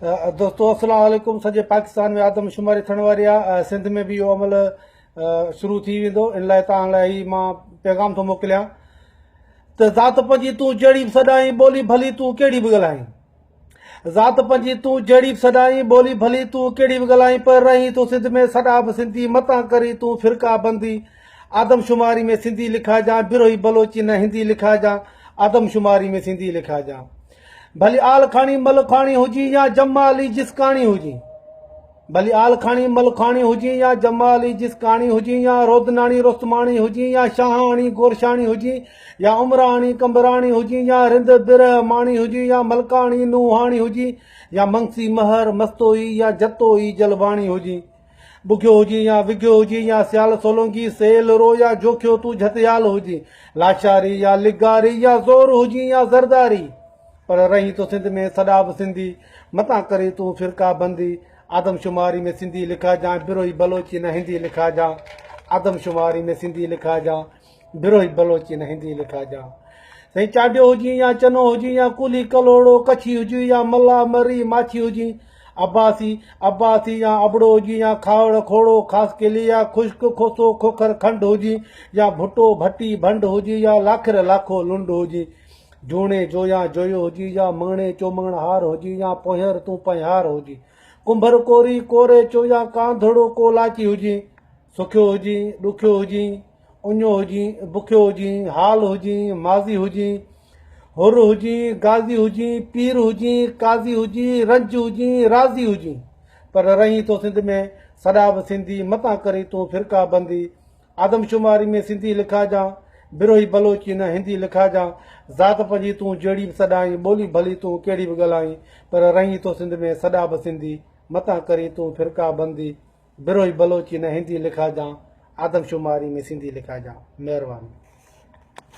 दोस्तों अस्सलाम वालेकुम। सॼे पाकिस्तान में आदमशुमारी थियण वारी आहे। सिंध में बि इहो अमल शुरू थी वेंदो। इन लाइ तव्हां लाइ मां पैगाम थो मोकिलियां त ज़ात पंहिंजी तूं जहिड़ी बि सॾाई, ॿोली भली तूं कहिड़ी बि ॻाल्हाई। ज़ात पंहिंजी तूं जहिड़ी बि सॾाई, ॿोली भली तूं कहिड़ी बि ॻाल्हाई, पर रही तूं सिंध में सॾा बि सिंधी, मतां करी तूं फ़िरका बंदी। आदमशुमारी में सिंधी लिखाइजां, बिरोही बलोची न हिंदी लिखाइजां। आदमशुमारी में सिंधी लिखाइजां। भली आल खाणी मल खाणी हुजी या जमाली जिसकाणी हुजी, भली आल खाणी मल खाणी हुजी या जमाली जिसकाणी हुजी, या रोदनाणी रोस्तमाणी हुजी, या शाहाणी गोरशाणी हुजी, या उमराणी कंबराणी हुजी, या रिंद बिरहमाणी हुजी, या मलकाणी नूहाणी हुजी, या मंगसी महर मस्तोई या जतोई जलबाणी हुजी। बुघियो हुजी या विघियो हुजी, या सियाल सोलंगी सेल रो, या जोखियो तू झतियाल हुजी। लाशारी या लिगारी, या ज़ोर हुजी या ज़रदारी, पर रही तो सिंध में सॾा बि सिंधी, मतां करे तूं फ़िरका बंदी। आदमशुमारी में सिंधी लिखाइजां, बिरोही बलोची न हिंदी लिखाइजां। आदमशुमारी में सिंधी लिखाइजां, बिरोही बलोची न हिंदी लिखाइजां। साईं चाडियो हुजी या चनो हुजी, या कुली कलोड़ो कच्छी हुजी, या मल्ला मरी माछी हुजी। अब्बासी या अबड़ो हुजी, या खावड़ खोड़ो ख़ासि केली, या खुश्क खोसो खोखर खंड हुजी, या भुटो भट्टी भंड हुजी, या लाखिर लाखो लुंड हुजी। जूणे जोया जोयो हुजी, या मङणे चोमण हार हुजी, या पोहर तूं पंहार हुजी। कुंभर कोरी कोरे चो, या कांधड़ो कोलाची हुजी। सुखियो हुजी ॾुखियो हुजी, उञो हुजी बुखियो हुजी, हाल हुजी माज़ी हुजी, हुर हुजी गाज़ी हुजी, पीर हुजी काज़ी हुजी, रंज हुजी राज़ी हुजी, पर रही तो सिंध में सॾा बि सिंधी, मतां करी तूं फ़िरका बंदी। आदमशुमारी में सिंधी लिखाइजां, बिरोही बलोची न हिंदी लिखाइजां। ज़ात पंहिंजी तूं जहिड़ी बि सॾाई, ॿोली भली तूं कहिड़ी बि ॻाल्हाई, पर रही तो सिंध में सॾा बि सिंधी, मतां करी तूं फ़िरका बंदी। बिरोही बलोची न हिंदी लिखाइजां। आदमशुमारी में सिंधी लिखाइजां। महिरबानी।